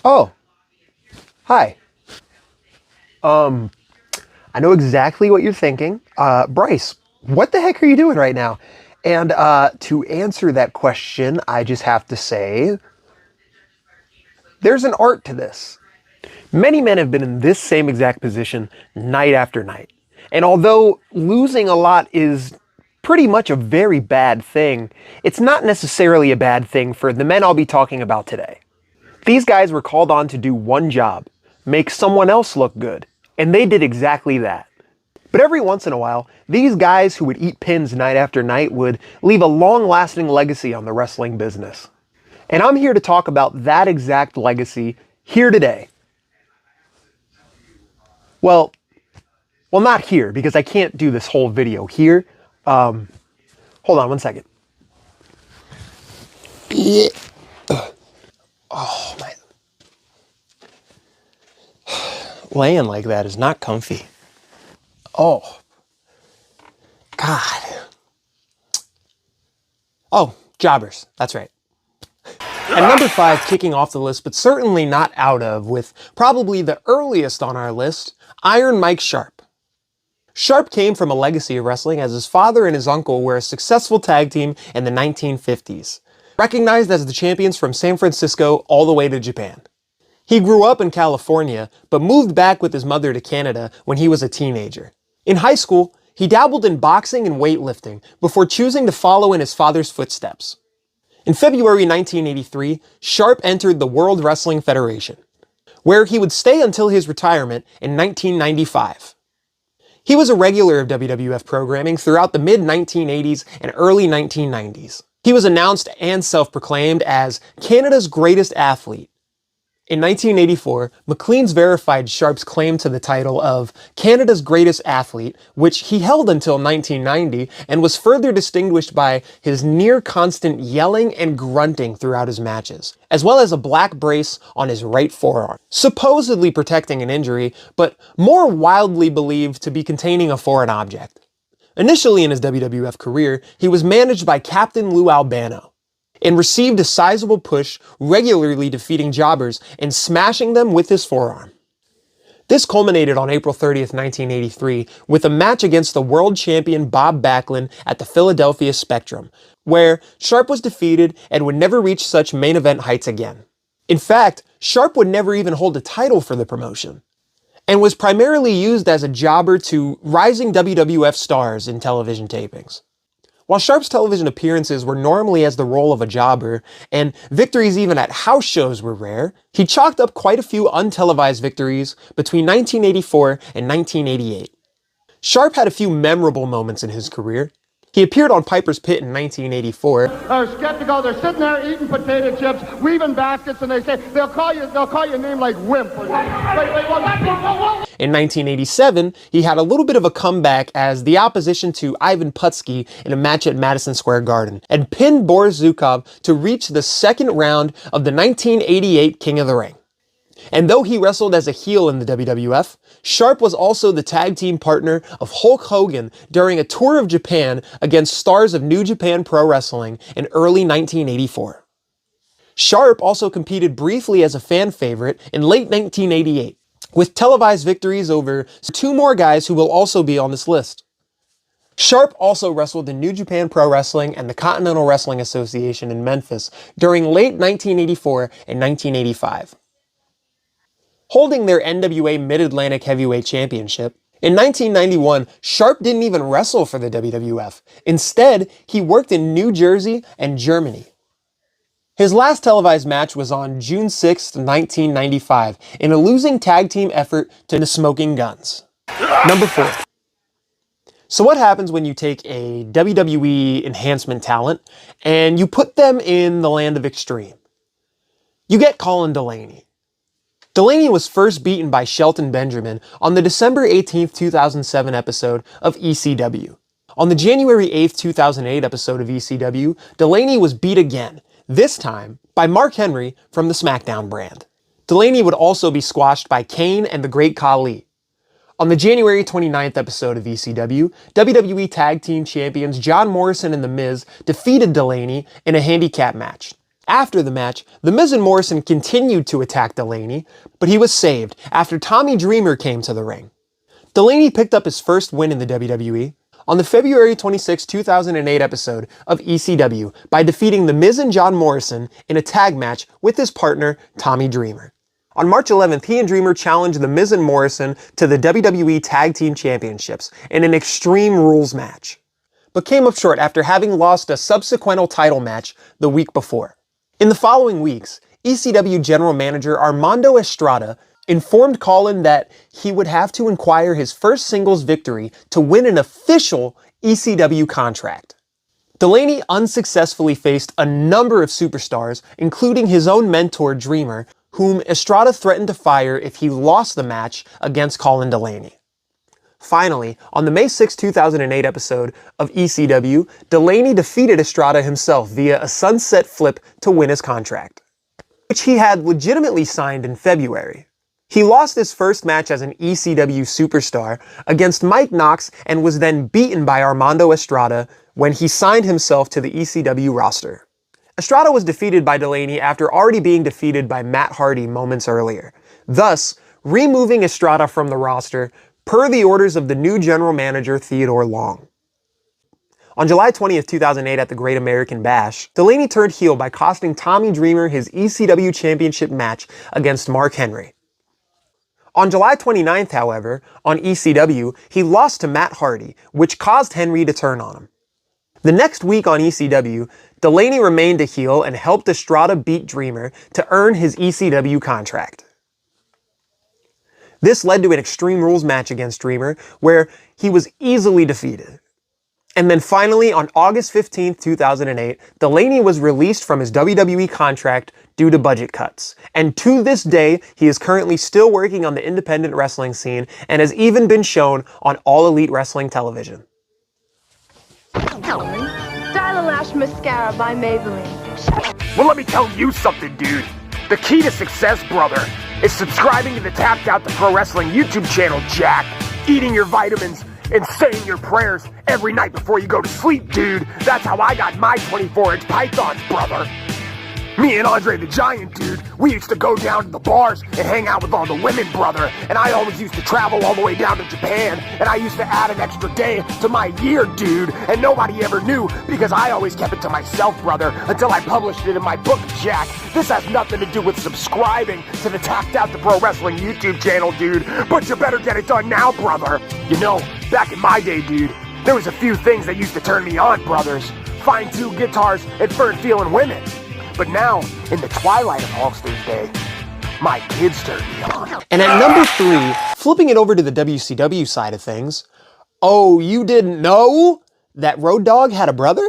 Oh, hi. I know exactly what you're thinking. Bryce, what the heck are you doing right now? And to answer that question, I just have to say there's an art to this. Many men have been in this same exact position night after night. And although losing a lot is pretty much a very bad thing, it's not necessarily a bad thing for the men I'll be talking about today. These guys were called on to do one job, make someone else look good, and they did exactly that. But every once in a while, these guys who would eat pins night after night would leave a long-lasting legacy on the wrestling business. And I'm here to talk about that exact legacy here today. Well, not here, because I can't do this whole video here. Hold on one second. Oh, my. Laying like that is not comfy. Oh. God. Oh, jobbers. That's right. At number 5, kicking off the list, but certainly not out of, with probably the earliest on our list, Iron Mike Sharpe. Sharpe came from a legacy of wrestling as his father and his uncle were a successful tag team in the 1950s, recognized as the champions from San Francisco all the way to Japan. He grew up in California, but moved back with his mother to Canada when he was a teenager. In high school, he dabbled in boxing and weightlifting before choosing to follow in his father's footsteps. In February 1983, Sharpe entered the World Wrestling Federation, where he would stay until his retirement in 1995. He was a regular of WWF programming throughout the mid-1980s and early 1990s. He was announced and self-proclaimed as Canada's greatest athlete. In 1984, Maclean's verified Sharpe's claim to the title of Canada's greatest athlete, which he held until 1990 and was further distinguished by his near-constant yelling and grunting throughout his matches, as well as a black brace on his right forearm, supposedly protecting an injury, but more wildly believed to be containing a foreign object. Initially in his WWF career, he was managed by Captain Lou Albano, and received a sizable push, regularly defeating jobbers and smashing them with his forearm. This culminated on April 30th, 1983, with a match against the world champion Bob Backlund at the Philadelphia Spectrum, where Sharpe was defeated and would never reach such main event heights again. In fact, Sharpe would never even hold a title for the promotion, and was primarily used as a jobber to rising WWF stars in television tapings. While Sharpe's television appearances were normally as the role of a jobber, and victories even at house shows were rare, he chalked up quite a few untelevised victories between 1984 and 1988. Sharpe had a few memorable moments in his career. He appeared on Piper's Pit in 1984. They're skeptical. They're sitting there eating potato chips, weaving baskets, and they say they'll call you a name like Wimp. In 1987, he had a little bit of a comeback as the opposition to Ivan Putski in a match at Madison Square Garden, and pinned Boris Zukov to reach the second round of the 1988 King of the Ring. And though he wrestled as a heel in the WWF, Sharpe was also the tag team partner of Hulk Hogan during a tour of Japan against stars of New Japan Pro Wrestling in early 1984. Sharpe also competed briefly as a fan favorite in late 1988, with televised victories over 2 more guys who will also be on this list. Sharpe also wrestled in New Japan Pro Wrestling and the Continental Wrestling Association in Memphis during late 1984 and 1985. Holding their NWA Mid-Atlantic Heavyweight Championship, in 1991, Sharpe didn't even wrestle for the WWF. Instead, he worked in New Jersey and Germany. His last televised match was on June 6, 1995, in a losing tag team effort to the Smoking Guns. Number 4. So what happens when you take a WWE enhancement talent and you put them in the land of extreme? You get Colin Delaney. Delaney was first beaten by Shelton Benjamin on the December 18, 2007 episode of ECW. On the January 8, 2008 episode of ECW, Delaney was beat again, this time by Mark Henry from the SmackDown brand. Delaney would also be squashed by Kane and the Great Khali. On the January 29th episode of ECW, WWE Tag Team Champions John Morrison and The Miz defeated Delaney in a handicap match. After the match, The Miz and Morrison continued to attack Delaney, but he was saved after Tommy Dreamer came to the ring. Delaney picked up his first win in the WWE on the February 26, 2008 episode of ECW by defeating The Miz and John Morrison in a tag match with his partner, Tommy Dreamer. On March 11th, he and Dreamer challenged The Miz and Morrison to the WWE Tag Team Championships in an Extreme Rules match, but came up short after having lost a subsequent title match the week before. In the following weeks, ECW General Manager Armando Estrada informed Colin that he would have to acquire his first singles victory to win an official ECW contract. Delaney unsuccessfully faced a number of superstars, including his own mentor Dreamer, whom Estrada threatened to fire if he lost the match against Colin Delaney. Finally, on the May 6, 2008 episode of ECW, Delaney defeated Estrada himself via a sunset flip to win his contract, which he had legitimately signed in February. He lost his first match as an ECW superstar against Mike Knox and was then beaten by Armando Estrada when he signed himself to the ECW roster. Estrada was defeated by Delaney after already being defeated by Matt Hardy moments earlier, thus removing Estrada from the roster per the orders of the new general manager Theodore Long. On July 20th, 2008 at the Great American Bash, Delaney turned heel by costing Tommy Dreamer his ECW championship match against Mark Henry. On July 29th, however, on ECW, he lost to Matt Hardy, which caused Henry to turn on him. The next week on ECW, Delaney remained a heel and helped Estrada beat Dreamer to earn his ECW contract. This led to an Extreme Rules match against Dreamer, where he was easily defeated. And then finally, on August 15, 2008, Delaney was released from his WWE contract due to budget cuts. And to this day, he is currently still working on the independent wrestling scene and has even been shown on All Elite Wrestling television. Stylish Mascara by Maybelline. Well, let me tell you something, dude. The key to success, brother, is subscribing to the Tapped Out the Pro Wrestling YouTube channel, Jack. Eating your vitamins and saying your prayers every night before you go to sleep, dude. That's how I got my 24-inch pythons, brother. Me and Andre the Giant, dude, we used to go down to the bars and hang out with all the women, brother. And I always used to travel all the way down to Japan. And I used to add an extra day to my year, dude. And nobody ever knew because I always kept it to myself, brother, until I published it in my book, Jack. This has nothing to do with subscribing to the Tapped Out the Pro Wrestling YouTube channel, dude. But you better get it done now, brother. You know, back in my day, dude, there was a few things that used to turn me on, brothers. Fine-tuned guitars and firm-feeling women. But now, in the twilight of Hulkster's day, my kids turn me on. And at number 3, flipping it over to the WCW side of things, oh, you didn't know that Road Dogg had a brother?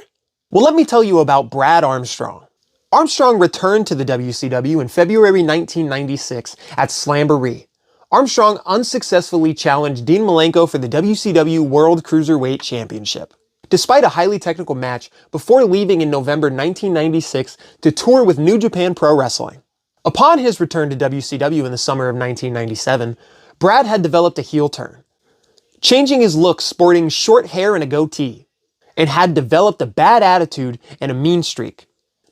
Well, let me tell you about Brad Armstrong. Armstrong returned to the WCW in February 1996 at Slamboree. Armstrong unsuccessfully challenged Dean Malenko for the WCW World Cruiserweight Championship, despite a highly technical match, before leaving in November 1996 to tour with New Japan Pro Wrestling. Upon his return to WCW in the summer of 1997, Brad had developed a heel turn, changing his look sporting short hair and a goatee, and had developed a bad attitude and a mean streak.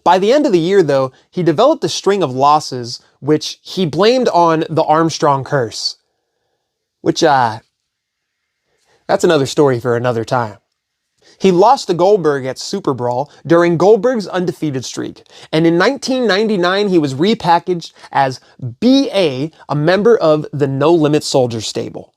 By the end of the year, though, he developed a string of losses, which he blamed on the Armstrong curse. Which, that's another story for another time. He lost to Goldberg at Super Brawl during Goldberg's undefeated streak, and in 1999 he was repackaged as B.A., a member of the No Limit Soldier stable.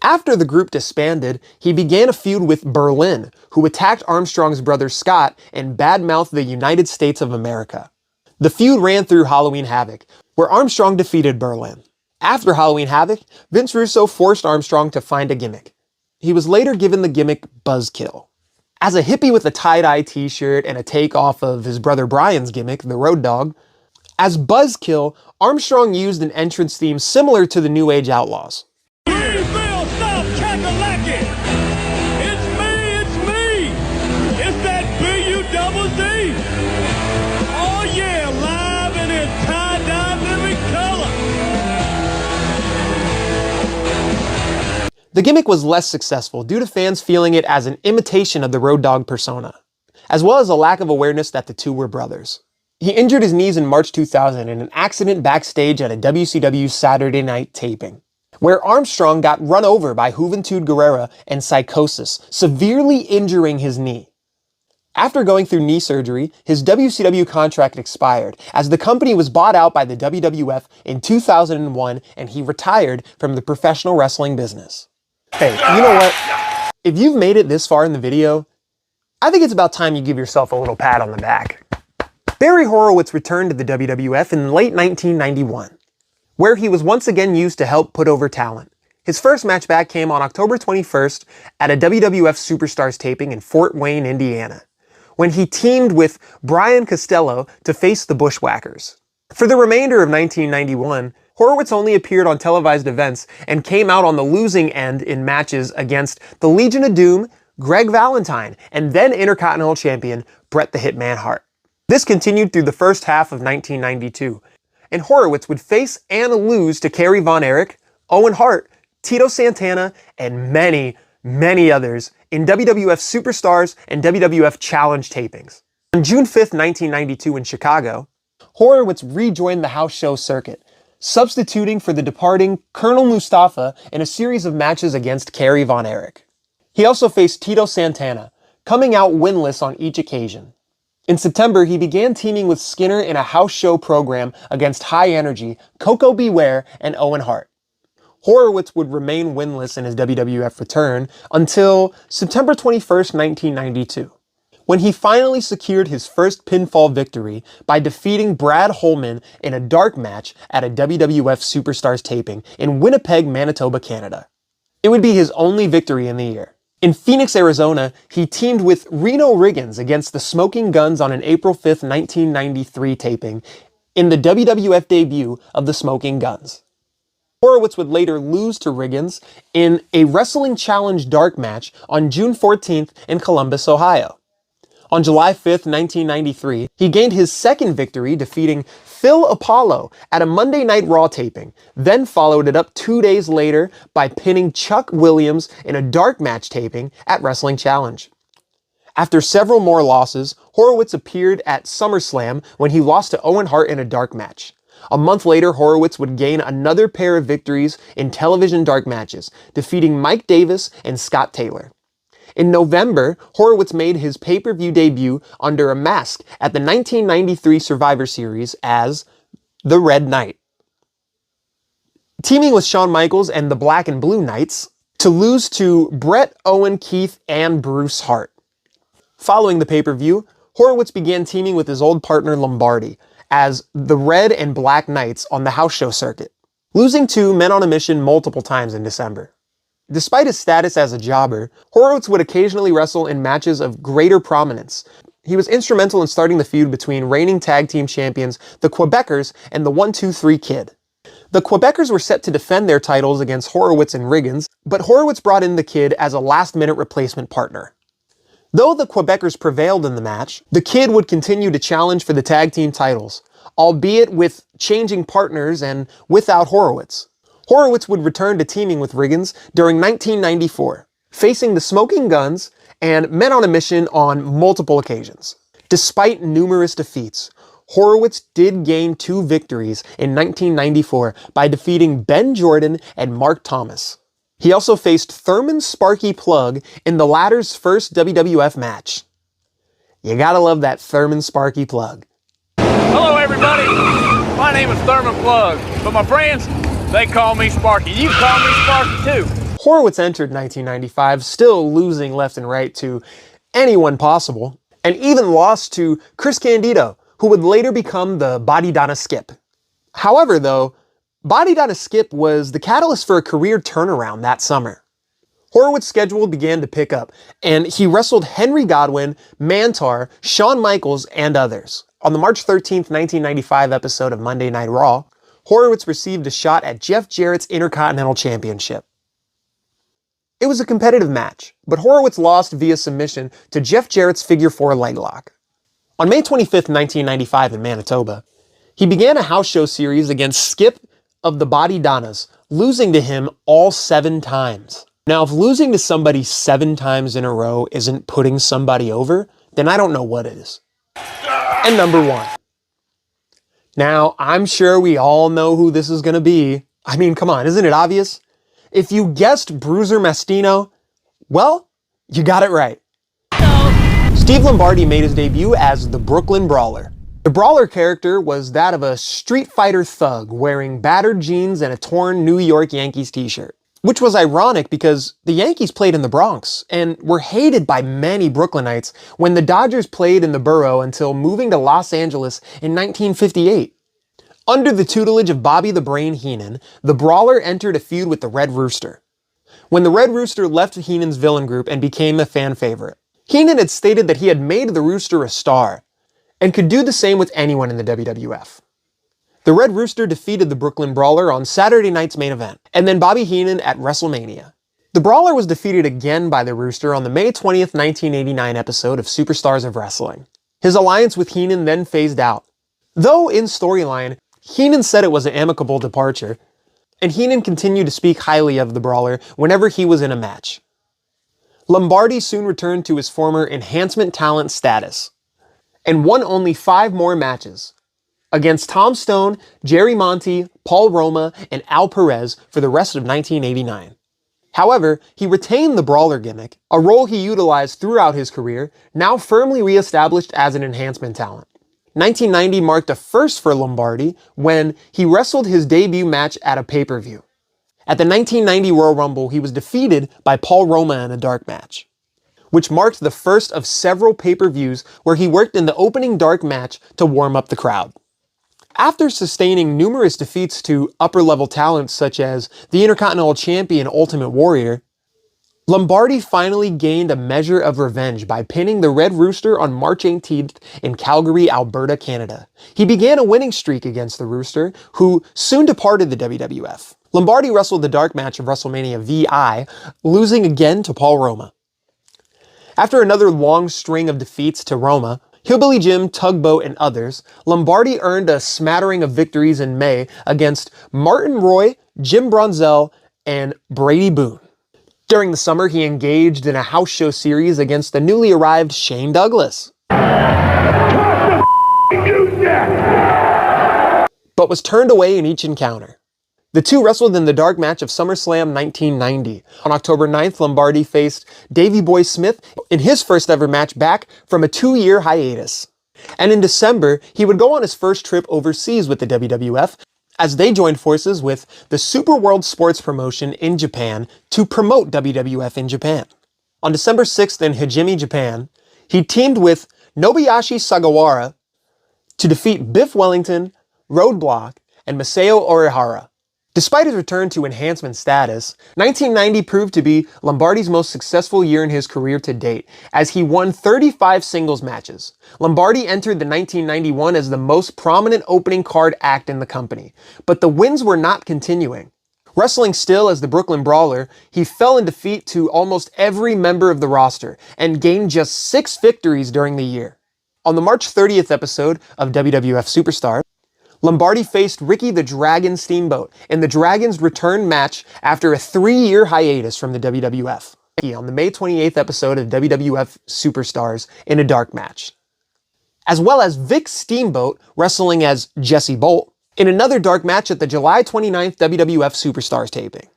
After the group disbanded, he began a feud with Berlin, who attacked Armstrong's brother Scott and badmouthed the United States of America. The feud ran through Halloween Havoc, where Armstrong defeated Berlin. After Halloween Havoc, Vince Russo forced Armstrong to find a gimmick. He was later given the gimmick Buzzkill. As a hippie with a tie-dye t-shirt and a take-off of his brother Brian's gimmick, the Road Dogg, as Buzzkill, Armstrong used an entrance theme similar to the New Age Outlaws. The gimmick was less successful due to fans feeling it as an imitation of the Road Dogg persona, as well as a lack of awareness that the two were brothers. He injured his knees in March 2000 in an accident backstage at a WCW Saturday Night taping, where Armstrong got run over by Juventud Guerrera and Psychosis, severely injuring his knee. After going through knee surgery, his WCW contract expired, as the company was bought out by the WWF in 2001 and he retired from the professional wrestling business. Hey, you know what? If you've made it this far in the video, I think it's about time you give yourself a little pat on the back. Barry Horowitz returned to the WWF in late 1991, where he was once again used to help put over talent. His first match back came on October 21st at a WWF Superstars taping in Fort Wayne, Indiana, when he teamed with Brian Costello to face the Bushwhackers. For the remainder of 1991, Horowitz only appeared on televised events and came out on the losing end in matches against the Legion of Doom, Greg Valentine, and then Intercontinental Champion Bret the Hitman Hart. This continued through the first half of 1992, and Horowitz would face and lose to Kerry Von Erich, Owen Hart, Tito Santana, and many, many others in WWF Superstars and WWF Challenge tapings. On June 5th, 1992 in Chicago, Horowitz rejoined the house show circuit, substituting for the departing Colonel Mustafa in a series of matches against Kerry Von Erich. He also faced Tito Santana, coming out winless on each occasion. In September, he began teaming with Skinner in a house show program against High Energy, Koko Beware, and Owen Hart. Horowitz would remain winless in his WWF return until September 21st, 1992, when he finally secured his first pinfall victory by defeating Brad Holman in a dark match at a WWF Superstars taping in Winnipeg, Manitoba, Canada. It would be his only victory in the year. In Phoenix, Arizona, he teamed with Reno Riggins against the Smoking Guns on an April 5th, 1993 taping in the WWF debut of the Smoking Guns. Horowitz would later lose to Riggins in a Wrestling Challenge dark match on June 14th in Columbus, Ohio. On July 5th, 1993, he gained his second victory defeating Phil Apollo at a Monday Night Raw taping, then followed it up 2 days later by pinning Chuck Williams in a dark match taping at Wrestling Challenge. After several more losses, Horowitz appeared at SummerSlam when he lost to Owen Hart in a dark match. A month later, Horowitz would gain another pair of victories in television dark matches, defeating Mike Davis and Scott Taylor. In November, Horowitz made his pay-per-view debut under a mask at the 1993 Survivor Series as the Red Knight, teaming with Shawn Michaels and the Black and Blue Knights to lose to Bret, Owen, Keith, and Bruce Hart. Following the pay-per-view, Horowitz began teaming with his old partner Lombardi as the Red and Black Knights on the house show circuit, losing to Men on a Mission multiple times in December. Despite his status as a jobber, Horowitz would occasionally wrestle in matches of greater prominence. He was instrumental in starting the feud between reigning tag team champions, the Quebecers, and the 1-2-3 Kid. The Quebecers were set to defend their titles against Horowitz and Riggins, but Horowitz brought in the Kid as a last-minute replacement partner. Though the Quebecers prevailed in the match, the Kid would continue to challenge for the tag team titles, albeit with changing partners and without Horowitz. Horowitz would return to teaming with Riggins during 1994, facing the Smoking Guns and Men on a Mission on multiple occasions. Despite numerous defeats, Horowitz did gain 2 victories in 1994 by defeating Ben Jordan and Mark Thomas. He also faced Thurman Sparky Plugg in the latter's first WWF match. You gotta love that Thurman Sparky Plugg. Hello everybody, my name is Thurman Plugg, but my friends, they call me Sparky. You can call me Sparky too. Horowitz entered 1995 still losing left and right to anyone possible, and even lost to Chris Candido, who would later become the Body Donna Skip. However, though, Body Donna Skip was the catalyst for a career turnaround that summer. Horowitz's schedule began to pick up, and he wrestled Henry Godwinn, Mantar, Shawn Michaels, and others. On the March 13th, 1995 episode of Monday Night Raw, Horowitz received a shot at Jeff Jarrett's Intercontinental Championship. It was a competitive match, but Horowitz lost via submission to Jeff Jarrett's Figure 4 leg lock. On May 25th, 1995 in Manitoba, he began a house show series against Skip of the Body Donnas, losing to him all 7 times. Now, if losing to somebody 7 times in a row isn't putting somebody over, then I don't know what is. And number 1. Now, I'm sure we all know who this is going to be. I mean, come on, isn't it obvious? If you guessed Bruiser Mastino, well, you got it right. Steve Lombardi made his debut as the Brooklyn Brawler. The Brawler character was that of a Street Fighter thug wearing battered jeans and a torn New York Yankees t-shirt. Which was ironic because the Yankees played in the Bronx and were hated by many Brooklynites when the Dodgers played in the borough until moving to Los Angeles in 1958. Under the tutelage of Bobby the Brain Heenan, the Brawler entered a feud with the Red Rooster. When the Red Rooster left Heenan's villain group and became a fan favorite, Heenan had stated that he had made the Rooster a star and could do the same with anyone in the WWF. The Red Rooster defeated the Brooklyn Brawler on Saturday night's main event, and then Bobby Heenan at WrestleMania. The Brawler was defeated again by the Rooster on the May 20th, 1989 episode of Superstars of Wrestling. His alliance with Heenan then phased out. Though in storyline, Heenan said it was an amicable departure, and Heenan continued to speak highly of the Brawler whenever he was in a match. Lombardi soon returned to his former enhancement talent status, and won only 5 more matches, against Tom Stone, Jerry Monty, Paul Roma, and Al Perez for the rest of 1989. However, he retained the Brawler gimmick, a role he utilized throughout his career, now firmly re-established as an enhancement talent. 1990 marked a first for Lombardi when he wrestled his debut match at a pay-per-view. At the 1990 Royal Rumble, he was defeated by Paul Roma in a dark match, which marked the first of several pay-per-views where he worked in the opening dark match to warm up the crowd. After sustaining numerous defeats to upper-level talents such as the Intercontinental Champion Ultimate Warrior, Lombardi finally gained a measure of revenge by pinning the Red Rooster on March 18th in Calgary, Alberta, Canada. He began a winning streak against the Rooster, who soon departed the WWF. Lombardi wrestled the dark match of WrestleMania VI, losing again to Paul Roma. After another long string of defeats to Roma, Hillbilly Jim, Tugboat, and others, Lombardi earned a smattering of victories in May against Martin Roy, Jim Bronzell, and Brady Boone. During the summer, he engaged in a house show series against the newly arrived Shane Douglas, but was turned away in each encounter. The two wrestled in the dark match of SummerSlam 1990. On October 9th, Lombardi faced Davey Boy Smith in his first ever match back from a 2-year hiatus. And in December, he would go on his first trip overseas with the WWF as they joined forces with the Super World Sports Promotion in Japan to promote WWF in Japan. On December 6th in Hajime, Japan, he teamed with Nobuyashi Sagawara to defeat Biff Wellington, Roadblock, and Masao Orihara. Despite his return to enhancement status, 1990 proved to be Lombardi's most successful year in his career to date, as he won 35 singles matches. Lombardi entered the 1991 as the most prominent opening card act in the company, but the wins were not continuing. Wrestling still as the Brooklyn Brawler, he fell in defeat to almost every member of the roster and gained just 6 victories during the year. On the March 30th episode of WWF Superstar, Lombardi faced Ricky the Dragon Steamboat in the Dragon's return match after a 3-year hiatus from the WWF. On the May 28th episode of WWF Superstars in a dark match. As well as Vic Steamboat wrestling as Jesse Bolt in another dark match at the July 29th WWF Superstars taping.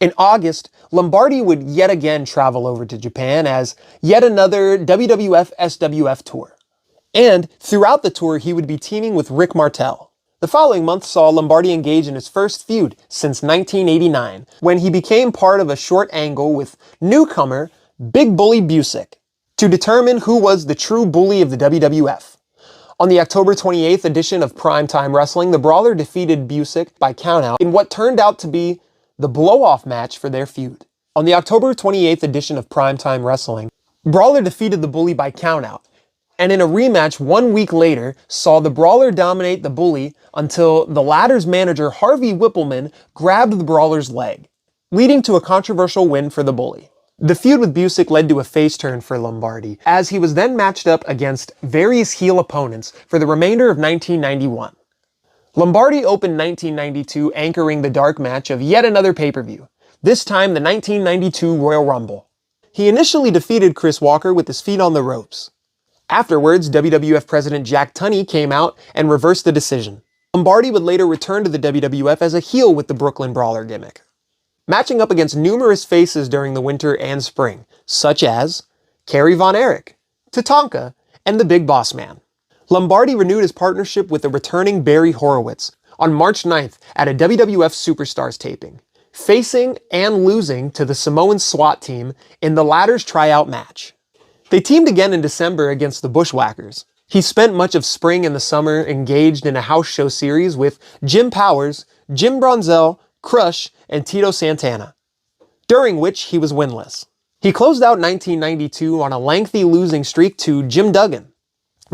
In August, Lombardi would yet again travel over to Japan as yet another WWF SWF tour. And throughout the tour, he would be teaming with Rick Martel. The following month saw Lombardi engage in his first feud since 1989, when he became part of a short angle with newcomer Big Bully Busick to determine who was the true bully of the WWF. On the October 28th edition of Primetime Wrestling, the Brawler defeated Busick by countout in what turned out to be the blow-off match for their feud. On the October 28th edition of Primetime Wrestling, Brawler defeated the Bully by countout, and in a rematch 1 week later, saw the Brawler dominate the Bully until the latter's manager Harvey Whippleman grabbed the Brawler's leg, leading to a controversial win for the Bully. The feud with Busick led to a face turn for Lombardi, as he was then matched up against various heel opponents for the remainder of 1991. Lombardi opened 1992 anchoring the dark match of yet another pay-per-view, this time the 1992 Royal Rumble. He initially defeated Chris Walker with his feet on the ropes. Afterwards, WWF President Jack Tunney came out and reversed the decision. Lombardi would later return to the WWF as a heel with the Brooklyn Brawler gimmick, matching up against numerous faces during the winter and spring, such as Kerry Von Erich, Tatanka, and the Big Boss Man. Lombardi renewed his partnership with the returning Barry Horowitz on March 9th at a WWF Superstars taping, facing and losing to the Samoan SWAT team in the latter's tryout match. They teamed again in December against the Bushwhackers. He spent much of spring and the summer engaged in a house show series with Jim Powers, Jim Bronzell, Crush, and Tito Santana, during which he was winless. He closed out 1992 on a lengthy losing streak to Jim Duggan.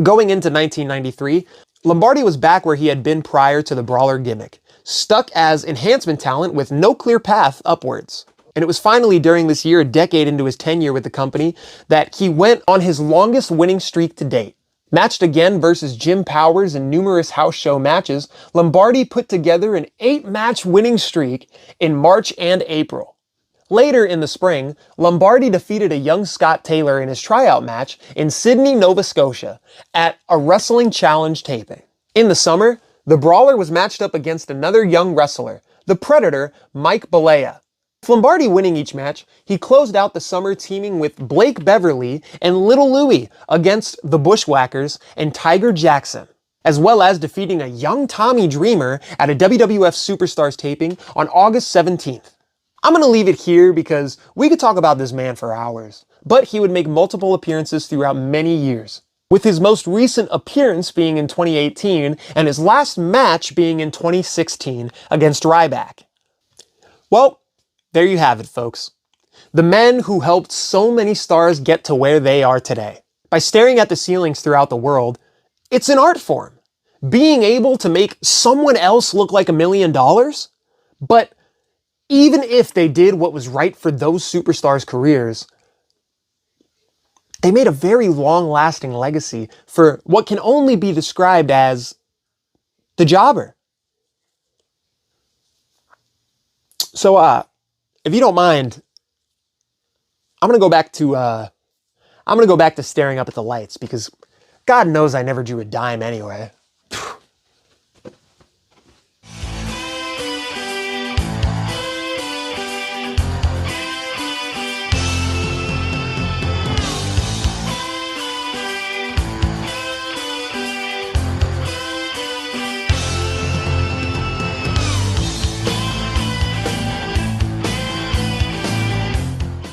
Going into 1993, Lombardi was back where he had been prior to the Brawler gimmick, stuck as enhancement talent with no clear path upwards. And it was finally during this year, a decade into his tenure with the company, that he went on his longest winning streak to date. Matched again versus Jim Powers in numerous house show matches, Lombardi put together an 8-match winning streak in March and April. Later in the spring, Lombardi defeated a young Scott Taylor in his tryout match in Sydney, Nova Scotia at a Wrestling Challenge taping. In the summer, the Brawler was matched up against another young wrestler, the Predator, Mike Balea. With Lombardi winning each match, he closed out the summer teaming with Blake Beverly and Little Louie against the Bushwhackers and Tiger Jackson, as well as defeating a young Tommy Dreamer at a WWF Superstars taping on August 17th. I'm going to leave it here because we could talk about this man for hours, but he would make multiple appearances throughout many years, with his most recent appearance being in 2018 and his last match being in 2016 against Ryback. Well, there you have it, folks. The men who helped so many stars get to where they are today. By staring at the ceilings throughout the world, it's an art form. Being able to make someone else look like $1 million, but even if they did what was right for those superstars' careers, they made a very long-lasting legacy for what can only be described as the jobber. So, if you don't mind, I'm gonna go back to staring up at the lights because God knows I never drew a dime anyway.